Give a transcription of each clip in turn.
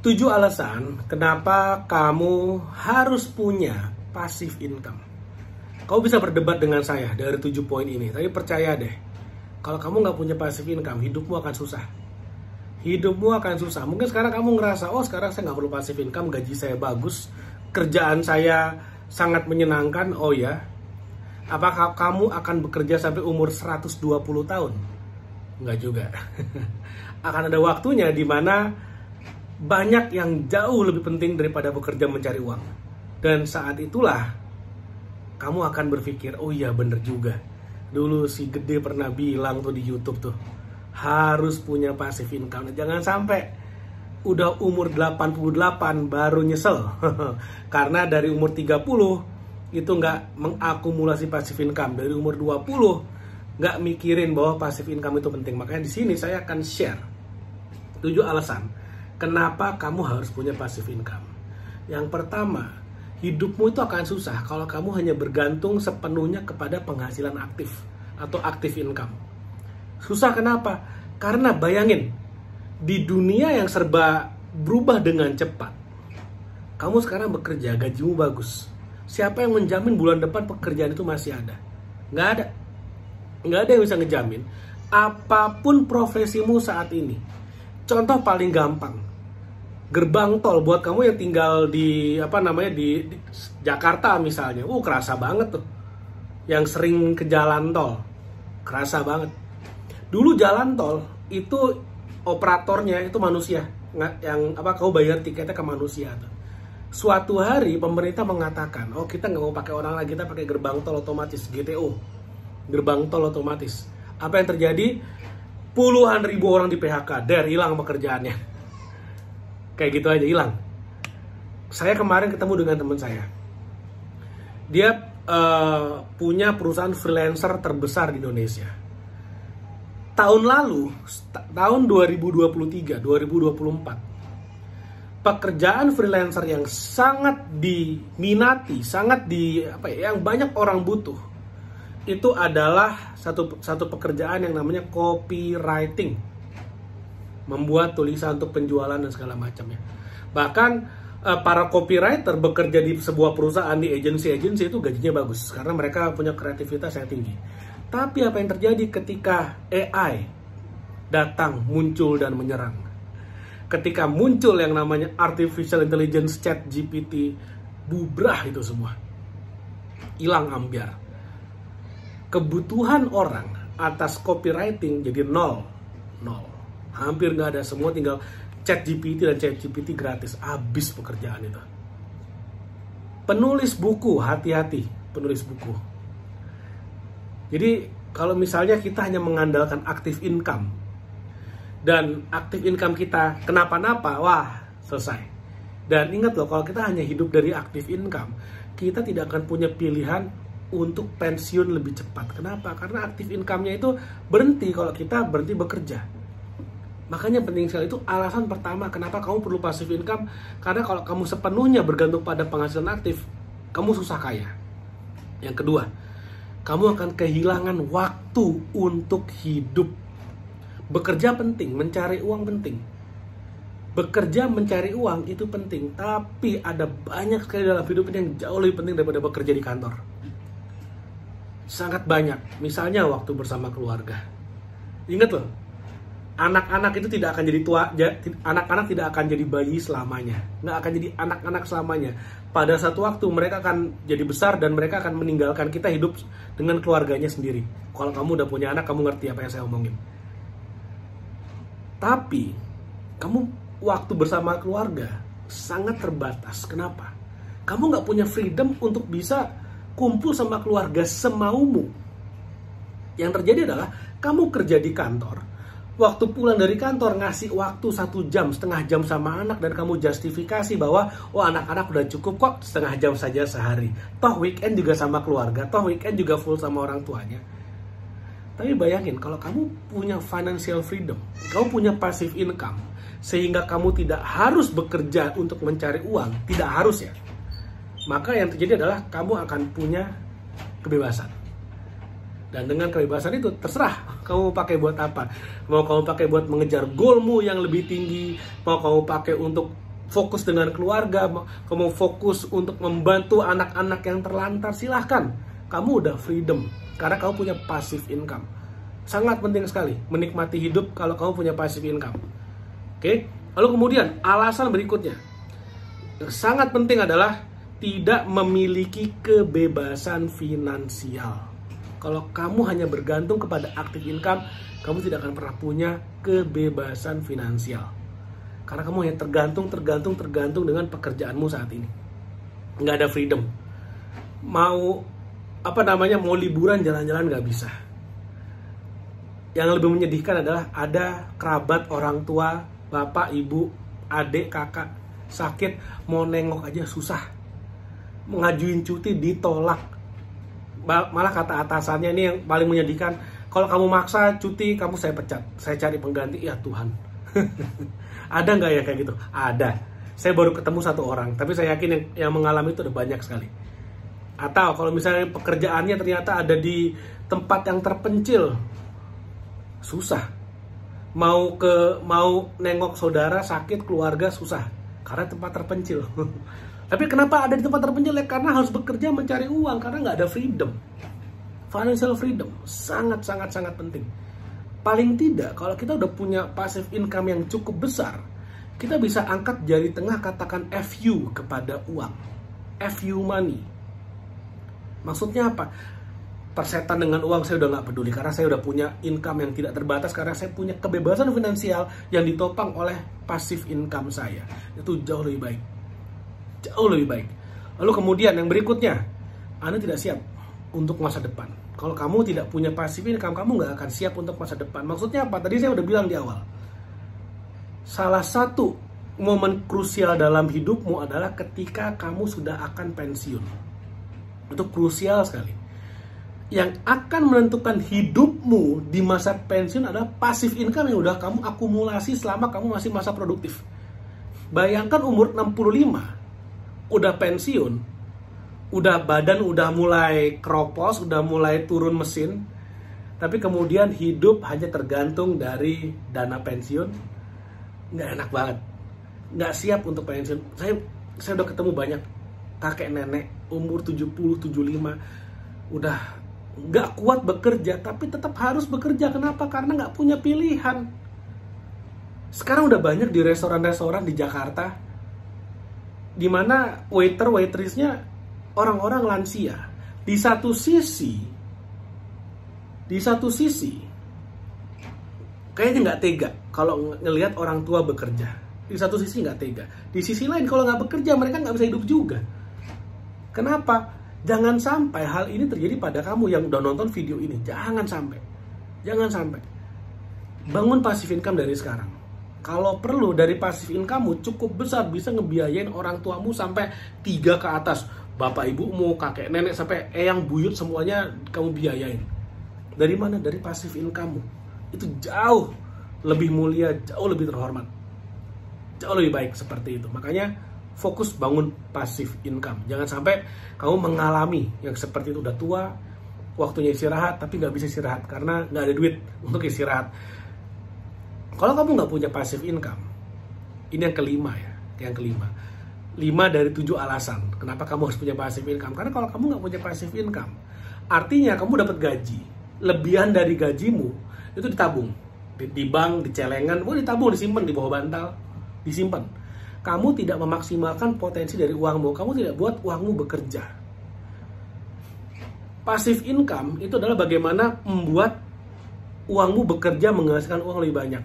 7 alasan kenapa kamu harus punya passive income. Kamu bisa berdebat dengan saya dari 7 poin ini, tapi percaya deh, kalau kamu nggak punya passive income, hidupmu akan susah. Hidupmu akan susah. Mungkin sekarang kamu ngerasa, oh sekarang saya nggak perlu passive income, gaji saya bagus, kerjaan saya sangat menyenangkan. Oh ya, apakah kamu akan bekerja sampai umur 120 tahun? Nggak juga. Akan ada waktunya di mana banyak yang jauh lebih penting daripada bekerja mencari uang. Dan saat itulah kamu akan berpikir, oh iya bener juga. Dulu si Gede pernah bilang tuh di YouTube tuh, harus punya passive income. Jangan sampai udah umur 88 baru nyesel. Karena dari umur 30 itu nggak mengakumulasi passive income. Dari umur 20 nggak mikirin bahwa passive income itu penting. Makanya di sini saya akan share 7 alasan kenapa kamu harus punya passive income. Yang pertama, hidupmu itu akan susah kalau kamu hanya bergantung sepenuhnya kepada penghasilan aktif atau active income. Susah kenapa? Karena bayangin, di dunia yang serba berubah dengan cepat. Kamu sekarang bekerja, gajimu bagus. Siapa yang menjamin bulan depan pekerjaan itu masih ada? Nggak ada. Nggak ada yang bisa ngejamin. Apapun profesimu saat ini. Contoh paling gampang, gerbang tol buat kamu yang tinggal di di Jakarta misalnya, kerasa banget tuh. Yang sering ke jalan tol, kerasa banget. Dulu jalan tol itu operatornya itu manusia, kamu bayar tiketnya ke manusia tuh. Suatu hari pemerintah mengatakan, kita nggak mau pakai orang lagi, kita pakai gerbang tol otomatis, GTO, gerbang tol otomatis. Apa yang terjadi? Puluhan ribu orang di PHK, hilang pekerjaannya. Kayak gitu aja, hilang. Saya kemarin ketemu dengan teman saya. Dia punya perusahaan freelancer terbesar di Indonesia. Tahun lalu, tahun 2023, 2024, pekerjaan freelancer yang sangat diminati, yang banyak orang butuh, itu adalah satu pekerjaan yang namanya copywriting, membuat tulisan untuk penjualan dan segala macamnya. Bahkan para copywriter bekerja di sebuah perusahaan, di agensi itu gajinya bagus karena mereka punya kreativitas yang tinggi. Tapi apa yang terjadi ketika AI datang, muncul dan menyerang? Ketika muncul yang namanya artificial intelligence, ChatGPT, bubrah itu semua, hilang ambyar. Kebutuhan orang atas copywriting jadi nol. Hampir nggak ada, semua tinggal ChatGPT, dan ChatGPT gratis, habis pekerjaan itu. Penulis buku, hati-hati penulis buku. Jadi kalau misalnya kita hanya mengandalkan active income, dan active income kita kenapa-napa, selesai. Dan ingat loh, kalau kita hanya hidup dari active income, kita tidak akan punya pilihan untuk pensiun lebih cepat. Kenapa? Karena active income-nya itu berhenti kalau kita berhenti bekerja. Makanya penting sekali, itu alasan pertama kenapa kamu perlu passive income. Karena kalau kamu sepenuhnya bergantung pada penghasilan aktif, kamu susah kaya. Yang kedua, kamu akan kehilangan waktu untuk hidup. Bekerja penting, mencari uang penting. Bekerja mencari uang itu penting, tapi ada banyak sekali dalam hidup ini yang jauh lebih penting daripada bekerja di kantor. Sangat banyak. Misalnya waktu bersama keluarga. Ingat loh, anak-anak itu tidak akan jadi tua, anak-anak tidak akan jadi bayi selamanya, nggak akan jadi anak-anak selamanya. Pada satu waktu mereka akan jadi besar dan mereka akan meninggalkan kita hidup dengan keluarganya sendiri. Kalau kamu udah punya anak, kamu ngerti apa yang saya omongin. Tapi kamu waktu bersama keluarga sangat terbatas. Kenapa? Kamu nggak punya freedom untuk bisa kumpul sama keluarga semaumu. Yang terjadi adalah kamu kerja di kantor, waktu pulang dari kantor ngasih waktu 1 jam, setengah jam sama anak, dan kamu justifikasi bahwa anak-anak udah cukup kok setengah jam saja sehari, toh weekend juga sama keluarga, toh weekend juga full sama orang tuanya. Tapi bayangin kalau kamu punya financial freedom, kamu punya passive income, sehingga kamu tidak harus bekerja untuk mencari uang, tidak harus ya, maka yang terjadi adalah kamu akan punya kebebasan. Dan dengan kebebasan itu terserah kamu pakai buat apa. Mau kamu pakai buat mengejar goalmu yang lebih tinggi, mau kamu pakai untuk fokus dengan keluarga, kamu fokus untuk membantu anak-anak yang terlantar, silahkan. Kamu udah freedom, karena kamu punya passive income. Sangat penting sekali menikmati hidup kalau kamu punya passive income. Oke? Lalu kemudian alasan berikutnya yang sangat penting adalah tidak memiliki kebebasan finansial. Kalau kamu hanya bergantung kepada active income, kamu tidak akan pernah punya kebebasan finansial. Karena kamu hanya tergantung dengan pekerjaanmu saat ini. Nggak ada freedom. Mau liburan jalan-jalan nggak bisa. Yang lebih menyedihkan adalah ada kerabat, orang tua, bapak, ibu, adik, kakak sakit, mau nengok aja susah. Mengajuin cuti ditolak. Malah kata atasannya ini yang paling menyedihkan, kalau kamu maksa cuti, saya pecat, saya cari pengganti. Ya Tuhan. Ada nggak ya kayak gitu? Ada. Saya baru ketemu satu orang, tapi saya yakin yang mengalami itu ada banyak sekali. Atau kalau misalnya pekerjaannya ternyata ada di tempat yang terpencil, susah. Mau nengok saudara sakit, keluarga susah karena tempat terpencil. Tapi kenapa ada di tempat terpencil? Ya karena harus bekerja mencari uang, karena nggak ada freedom. Financial freedom sangat penting. Paling tidak kalau kita udah punya passive income yang cukup besar, kita bisa angkat jari tengah, katakan FU kepada uang. FU money. Maksudnya apa? Persetan dengan uang saya udah nggak peduli, karena saya udah punya income yang tidak terbatas, karena saya punya kebebasan finansial yang ditopang oleh passive income saya. Itu jauh lebih baik. Jauh lebih baik. Lalu kemudian yang berikutnya, Anda tidak siap untuk masa depan. Kalau kamu tidak punya passive income, kamu nggak akan siap untuk masa depan. Maksudnya apa? Tadi saya udah bilang di awal. Salah satu momen krusial dalam hidupmu adalah ketika kamu sudah akan pensiun. Itu krusial sekali. Yang akan menentukan hidupmu di masa pensiun adalah passive income yang udah kamu akumulasi selama kamu masih masa produktif. Bayangkan umur 65, udah pensiun, udah badan udah mulai keropos, udah mulai turun mesin, tapi kemudian hidup hanya tergantung dari dana pensiun. Nggak enak banget, nggak siap untuk pensiun. Saya udah ketemu banyak kakek nenek umur 70-75 udah nggak kuat bekerja, tapi tetap harus bekerja. Kenapa? Karena nggak punya pilihan. Sekarang udah banyak di restoran-restoran di Jakarta, di mana waitressnya orang-orang lansia. Di satu sisi kayaknya nggak tega kalau ngelihat orang tua bekerja. Di satu sisi nggak tega. Di sisi lain kalau nggak bekerja mereka nggak bisa hidup juga. Kenapa? Jangan sampai hal ini terjadi pada kamu yang udah nonton video ini. Jangan sampai. Bangun passive income dari sekarang. Kalau perlu dari passive income cukup besar, bisa ngebiayain orang tuamu sampai 3 ke atas. Bapak ibumu, kakek nenek, sampai eyang buyut semuanya kamu biayain. Dari mana? Dari passive income. Itu jauh lebih mulia, jauh lebih terhormat. Jauh lebih baik seperti itu. Makanya fokus bangun passive income. Jangan sampai kamu mengalami yang seperti itu, udah tua, waktunya istirahat tapi nggak bisa istirahat karena nggak ada duit untuk istirahat. Kalau kamu nggak punya passive income, ini yang kelima ya, 5 dari 7 alasan kenapa kamu harus punya passive income. Karena kalau kamu nggak punya passive income, artinya kamu dapat gaji, lebihan dari gajimu itu ditabung di bank, di celengan, ditabung, disimpan di bawah bantal, disimpan. Kamu tidak memaksimalkan potensi dari uangmu, kamu tidak buat uangmu bekerja. Passive income itu adalah bagaimana membuat uangmu bekerja menghasilkan uang lebih banyak.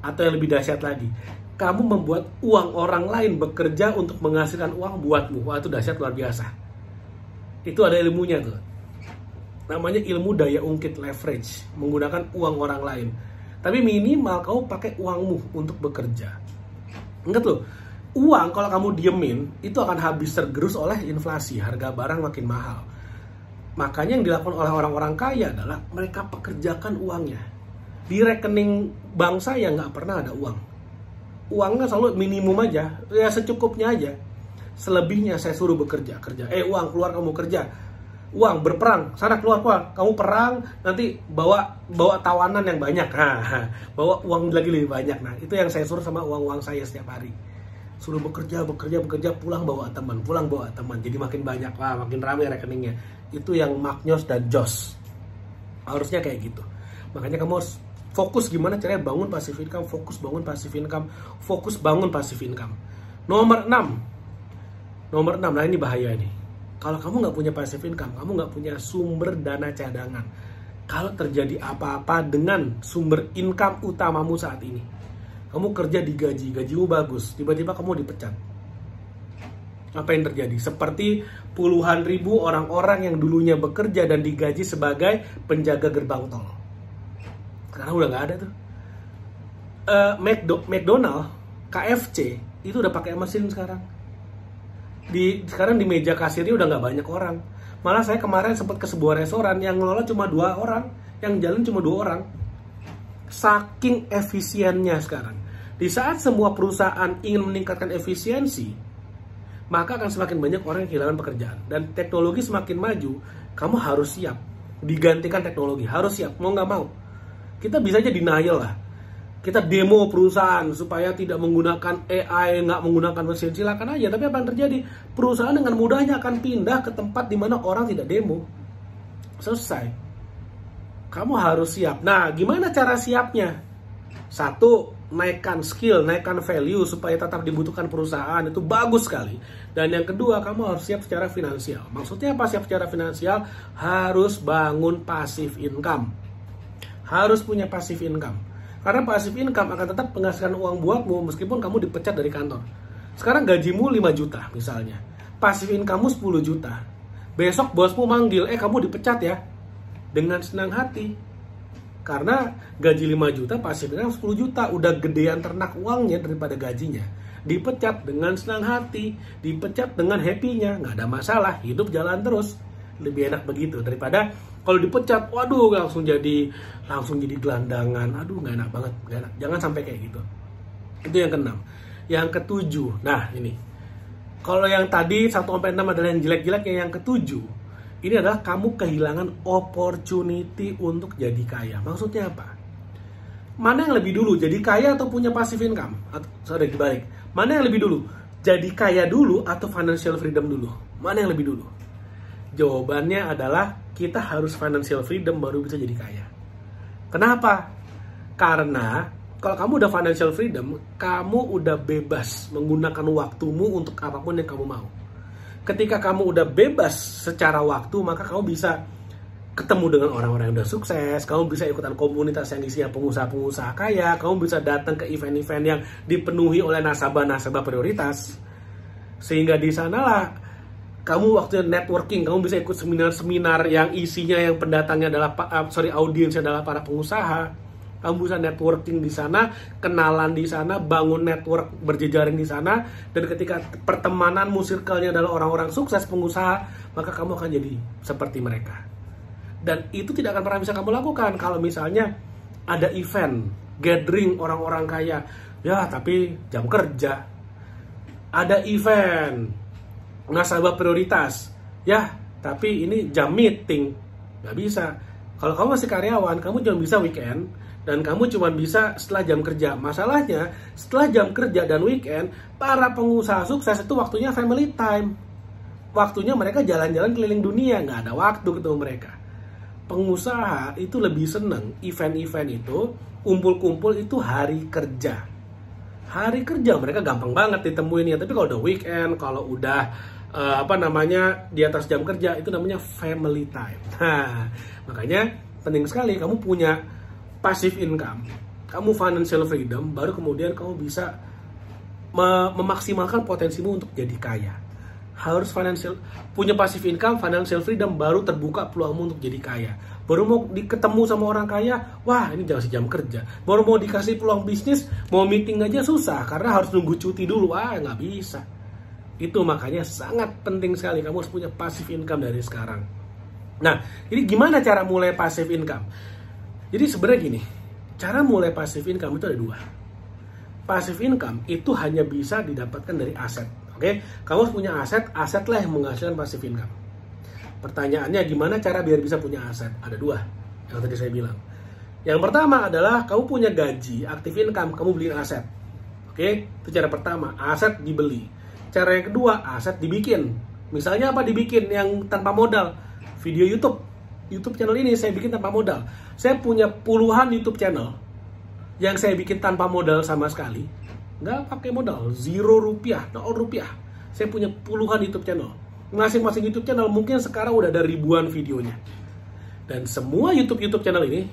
Atau yang lebih dahsyat lagi, kamu membuat uang orang lain bekerja untuk menghasilkan uang buatmu. Wah, itu dahsyat luar biasa. Itu ada ilmunya tuh. Namanya ilmu daya ungkit, leverage, menggunakan uang orang lain. Tapi minimal kamu pakai uangmu untuk bekerja. Ingat loh, uang kalau kamu diemin itu akan habis tergerus oleh inflasi, harga barang makin mahal. Makanya yang dilakukan oleh orang-orang kaya adalah mereka pekerjakan uangnya. Di rekening bank saya nggak pernah ada uang. Uangnya selalu minimum aja, ya secukupnya aja. Selebihnya saya suruh bekerja. Uang keluar, kamu kerja. Uang berperang, sana keluar. Kamu perang, nanti bawa tawanan yang banyak. Bawa uang lagi lebih banyak. Nah, itu yang saya suruh sama uang-uang saya setiap hari. suruh bekerja, pulang bawa teman, jadi makin banyak, wah makin ramai rekeningnya. Itu yang Magnus dan Josh. Harusnya kayak gitu. Makanya kamu harus fokus gimana caranya bangun passive income, fokus bangun passive income. Nomor 6, nah ini bahaya nih. Kalau kamu nggak punya passive income, kamu nggak punya sumber dana cadangan. Kalau terjadi apa-apa dengan sumber income utamamu saat ini, kamu kerja digaji, gajimu bagus, tiba-tiba kamu dipecat. Apa yang terjadi? Seperti puluhan ribu orang-orang yang dulunya bekerja dan digaji sebagai penjaga gerbang tol. Sekarang udah nggak ada tuh. McDonald, KFC, itu udah pakai mesin sekarang. Sekarang di meja kasirnya udah nggak banyak orang. Malah saya kemarin sempat ke sebuah restoran yang ngelola cuma 2 orang, yang jalan cuma 2 orang. Saking efisiennya sekarang. Di saat semua perusahaan ingin meningkatkan efisiensi, maka akan semakin banyak orang yang kehilangan pekerjaan. Dan teknologi semakin maju, kamu harus siap. Digantikan teknologi, harus siap, mau nggak mau. Kita bisa aja denial lah. Kita demo perusahaan supaya tidak menggunakan AI, nggak menggunakan mesin, silakan aja. Tapi apa yang terjadi? Perusahaan dengan mudahnya akan pindah ke tempat di mana orang tidak demo. Selesai. Kamu harus siap. Nah, gimana cara siapnya? 1, naikkan skill, naikkan value supaya tetap dibutuhkan perusahaan. Itu bagus sekali. Dan yang kedua, kamu harus siap secara finansial. Maksudnya apa siap secara finansial? Harus bangun passive income. Harus punya passive income. Karena passive income akan tetap menghasilkan uang buatmu meskipun kamu dipecat dari kantor. Sekarang gajimu 5 juta misalnya. Passive income-mu 10 juta. Besok bosmu manggil, kamu dipecat ya. Dengan senang hati. Karena gaji 5 juta, passive income 10 juta. Udah gedean ternak uangnya daripada gajinya. Dipecat dengan senang hati. Dipecat dengan happy-nya. Nggak ada masalah, hidup jalan terus. Lebih enak begitu daripada kalau dipecat, waduh langsung jadi gelandangan. Aduh nggak enak banget, nggak enak. Jangan sampai kayak gitu. Itu yang ke-6. Yang ke-7, nah ini. Kalau yang tadi 1-6 adalah yang jelek-jelek, yang ke-7 ini adalah kamu kehilangan opportunity untuk jadi kaya. Maksudnya apa? Mana yang lebih dulu, jadi kaya atau punya passive income? Sorry, dibalik. Mana yang lebih dulu? Jadi kaya dulu atau financial freedom dulu? Mana yang lebih dulu? Jawabannya adalah kita harus financial freedom baru bisa jadi kaya. Kenapa? Karena kalau kamu udah financial freedom, kamu udah bebas menggunakan waktumu untuk apapun yang kamu mau. Ketika kamu udah bebas secara waktu, maka kamu bisa ketemu dengan orang-orang yang udah sukses, kamu bisa ikutan komunitas yang isinya pengusaha-pengusaha kaya, kamu bisa datang ke event-event yang dipenuhi oleh nasabah-nasabah prioritas. Sehingga di sanalah kamu waktunya networking, kamu bisa ikut seminar-seminar yang isinya yang pendatangnya adalah audiensnya adalah para pengusaha. Kamu bisa networking di sana, kenalan di sana, bangun network berjejaring di sana, dan ketika pertemananmu circle-nya adalah orang-orang sukses pengusaha, maka kamu akan jadi seperti mereka. Dan itu tidak akan pernah bisa kamu lakukan kalau misalnya ada event, gathering orang-orang kaya, ya tapi jam kerja. Ada event nasabah prioritas, ya tapi ini jam meeting, nggak bisa. Kalau kamu masih karyawan, kamu cuma bisa weekend, dan kamu cuma bisa setelah jam kerja. Masalahnya setelah jam kerja dan weekend, para pengusaha sukses itu waktunya family time, waktunya mereka jalan-jalan keliling dunia, nggak ada waktu ketemu mereka. Pengusaha itu lebih seneng event-event itu, kumpul-kumpul itu hari kerja. Hari kerja mereka gampang banget ditemuin ya, tapi kalau udah weekend, kalau udah di atas jam kerja, itu namanya family time. Nah, makanya penting sekali kamu punya passive income, kamu financial freedom, baru kemudian kamu bisa memaksimalkan potensimu untuk jadi kaya. Harus punya passive income, financial freedom, baru terbuka peluangmu untuk jadi kaya. Baru mau ketemu sama orang kaya, wah ini jangan jam kerja. Baru mau dikasih peluang bisnis, mau meeting aja susah karena harus nunggu cuti dulu, nggak bisa. Itu makanya sangat penting sekali kamu harus punya passive income dari sekarang. Nah, jadi gimana cara mulai passive income? Jadi sebenarnya gini, cara mulai passive income itu ada 2. Passive income itu hanya bisa didapatkan dari aset. Oke, kamu harus punya aset lah yang menghasilkan passive income. Pertanyaannya gimana cara biar bisa punya aset? Ada 2 yang tadi saya bilang. Yang pertama adalah kamu punya gaji, active income, kamu beliin aset. Oke, itu cara pertama, aset dibeli. Cara yang kedua, aset dibikin. Misalnya apa dibikin yang tanpa modal? Video YouTube. YouTube channel ini saya bikin tanpa modal. Saya punya puluhan YouTube channel yang saya bikin tanpa modal sama sekali. Nggak pakai modal, 0 rupiah, 0 rupiah. Saya punya puluhan YouTube channel. Masing-masing YouTube channel mungkin sekarang udah ada ribuan videonya. Dan semua YouTube channel ini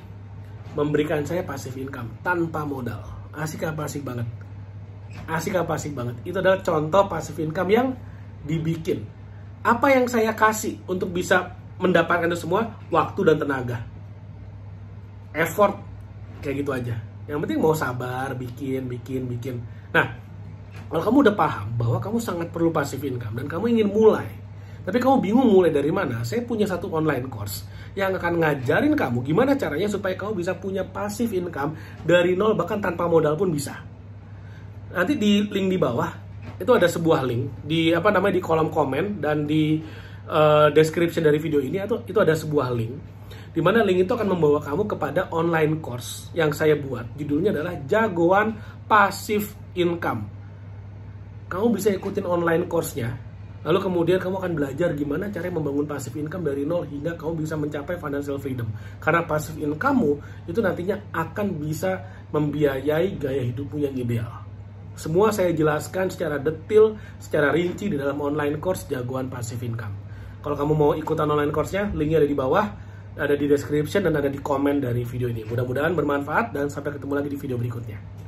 memberikan saya passive income tanpa modal. Asik apa asik banget? Asik apa asik banget? Itu adalah contoh passive income yang dibikin. Apa yang saya kasih untuk bisa mendapatkan itu semua? Waktu dan tenaga. Effort. Kayak gitu aja. Yang penting mau sabar, bikin. Nah, kalau kamu udah paham bahwa kamu sangat perlu passive income dan kamu ingin mulai, tapi kamu bingung mulai dari mana, saya punya satu online course yang akan ngajarin kamu gimana caranya supaya kamu bisa punya passive income dari nol, bahkan tanpa modal pun bisa. Nanti di link di bawah itu ada sebuah link di di kolom komen dan di description dari video ini itu ada sebuah link di mana link itu akan membawa kamu kepada online course yang saya buat. Judulnya adalah Jagoan Passive Income. Kamu bisa ikutin online course-nya, lalu kemudian kamu akan belajar gimana cara membangun passive income dari nol hingga kamu bisa mencapai financial freedom. Karena passive income-mu itu nantinya akan bisa membiayai gaya hidupmu yang ideal. Semua saya jelaskan secara detail, secara rinci di dalam online course Jagoan Passive Income. Kalau kamu mau ikutan online course-nya, linknya ada di bawah, ada di description dan ada di komen dari video ini. Mudah-mudahan bermanfaat dan sampai ketemu lagi di video berikutnya.